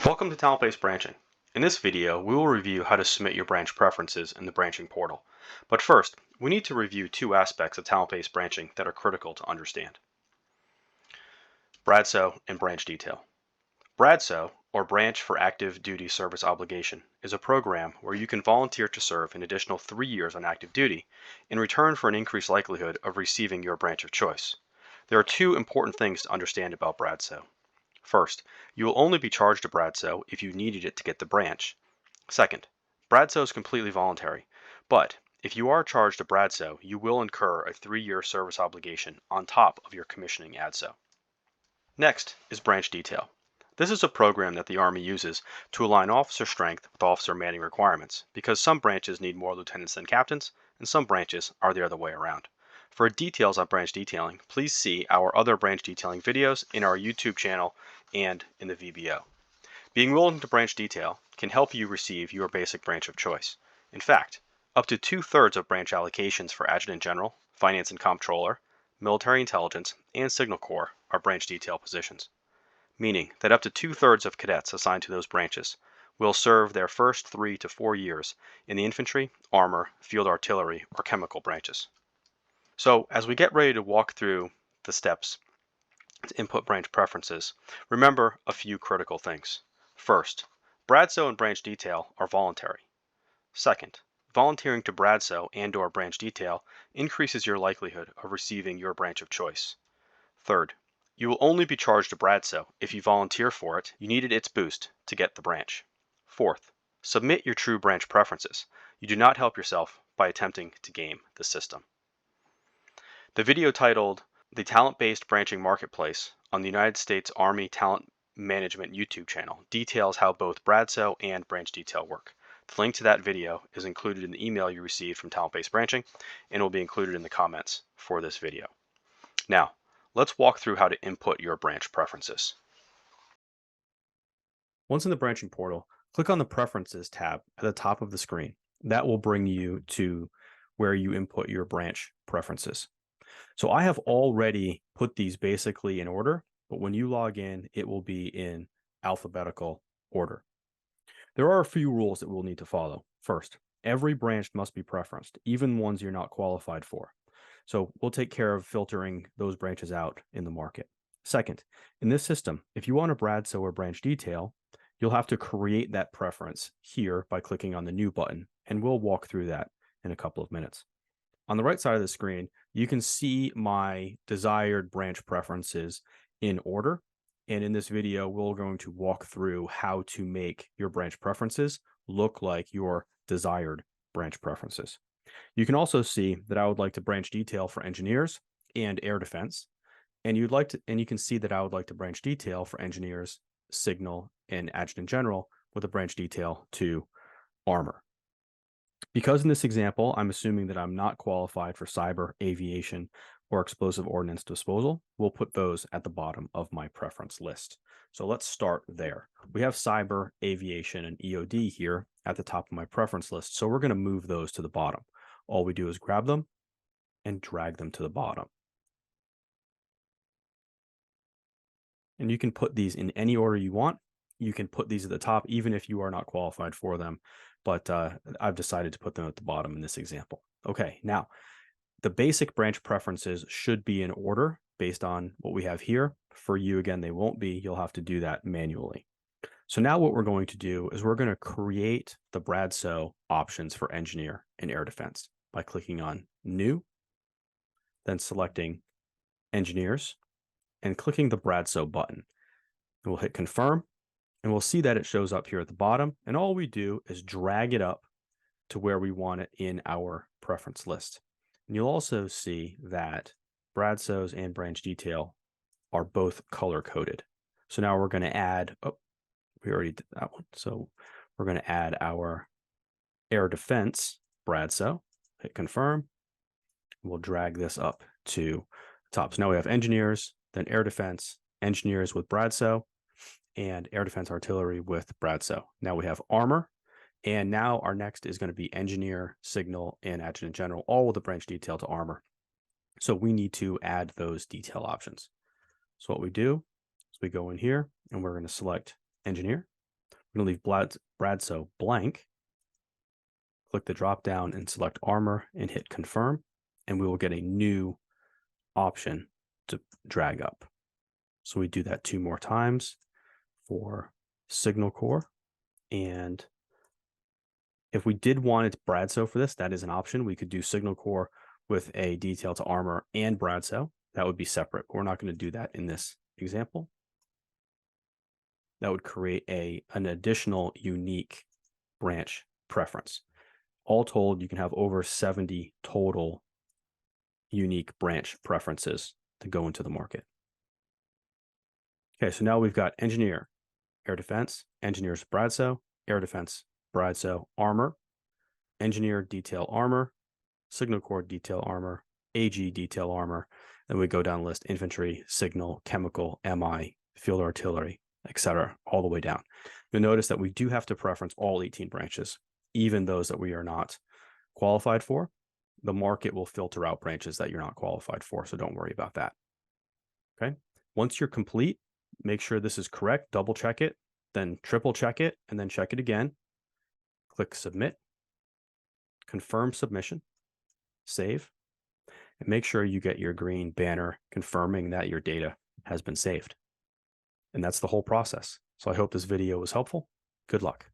Welcome to talent-based branching. In this video, we will review how to submit your branch preferences in the branching portal. But first, we need to review two aspects of talent-based branching that are critical to understand: BRADSO and branch detail. BRADSO, or Branch for Active Duty Service Obligation, is a program where you can volunteer to serve an additional 3 years on active duty in return for an increased likelihood of receiving your branch of choice. There are two important things to understand about BRADSO. First, you will only be charged a BRADSO if you needed it to get the branch. Second, BRADSO is completely voluntary, but if you are charged a BRADSO, you will incur a 3-year service obligation on top of your commissioning ADSO. Next is branch detail. This is a program that the Army uses to align officer strength with officer manning requirements, because some branches need more lieutenants than captains, and some branches are the other way around. For details on branch detailing, please see our other branch detailing videos in our YouTube channel and in the VBO. Being willing to branch detail can help you receive your basic branch of choice. In fact, up to 2/3 of branch allocations for Adjutant General, Finance and Comptroller, Military Intelligence, and Signal Corps are branch detail positions, meaning that up to 2/3 of cadets assigned to those branches will serve their first 3 to 4 years in the infantry, armor, field artillery, or chemical branches. So as we get ready to walk through the steps to input branch preferences, remember a few critical things. First, BRADSO and branch detail are voluntary. Second, volunteering to BRADSO and/or branch detail increases your likelihood of receiving your branch of choice. Third, you will only be charged a BRADSO if you volunteer for it, you needed its boost to get the branch. Fourth, submit your true branch preferences. You do not help yourself by attempting to game the system. The video titled "The Talent-Based Branching Marketplace" on the United States Army Talent Management YouTube channel details how both BRADSO and branch detail work. The link to that video is included in the email you received from Talent-Based Branching and will be included in the comments for this video. Now, let's walk through how to input your branch preferences. Once in the branching portal, click on the Preferences tab at the top of the screen. That will bring you to where you input your branch preferences. So I have already put these basically in order, but when you log in, it will be in alphabetical order. There are a few rules that we'll need to follow. First, every branch must be preferenced, even ones you're not qualified for. So we'll take care of filtering those branches out in the market. Second, in this system, if you want a BRADSO or branch detail, you'll have to create that preference here by clicking on the New button, and we'll walk through that in a couple of minutes. On the right side of the screen, you can see my desired branch preferences in order. And in this video, we're going to walk through how to make your branch preferences look like your desired branch preferences. You can also see that I would like to branch detail for engineers and air defense. And you can see that I would like to branch detail for engineers, signal, and adjutant general with a branch detail to armor. Because in this example, I'm assuming that I'm not qualified for cyber, aviation, or explosive ordnance disposal, we'll put those at the bottom of my preference list. So let's start there. We have cyber, aviation, and EOD here at the top of my preference list. So we're going to move those to the bottom. All we do is grab them and drag them to the bottom. And you can put these in any order you want. You can put these at the top, even if you are not qualified for them. But I've decided to put them at the bottom in this example. Okay, now the basic branch preferences should be in order based on what we have here. For you, again, they won't be. You'll have to do that manually. So now what we're going to do is we're going to create the BRADSO options for engineer and air defense by clicking on New, then selecting Engineers, and clicking the BRADSO button. And we'll hit Confirm. And we'll see that it shows up here at the bottom. And all we do is drag it up to where we want it in our preference list. And you'll also see that BRADSOs and branch detail are both color coded. So now we're going to add, we already did that one. So we're going to add our air defense BRADSO, hit Confirm. We'll drag this up to the top. So now we have engineers, then air defense, engineers with BRADSO, and air defense artillery with BRADSO. Now we have armor, and now our next is going to be engineer, signal, and adjutant general, all with the branch detail to armor. So we need to add those detail options. So what we do is we go in here and we're going to select engineer, I'm going to leave BRADSO blank, click the drop down and select armor and hit confirm, and we will get a new option to drag up. So we do that 2 more times for signal core. And if we did want it BRADSO for this, that is an option. We could do signal core with a detail to armor and BRADSO. That would be separate. We're not going to do that in this example. That would create an additional unique branch preference. All told, you can have over 70 total unique branch preferences to go into the market. Okay, so now we've got engineer, air defense, engineer's BRADSO, air defense, BRADSO, armor, engineer detail armor, signal corps detail armor, AG detail armor. Then we go down the list: infantry, signal, chemical, MI, field artillery, etc., all the way down. You'll notice that we do have to preference all 18 branches, even those that we are not qualified for. The market will filter out branches that you're not qualified for, so don't worry about that. Okay. Once you're complete, make sure this is correct, double check it, then triple check it, and then check it again. Click submit, confirm submission, save, and make sure you get your green banner confirming that your data has been saved. And that's the whole process. So I hope this video was helpful. Good luck.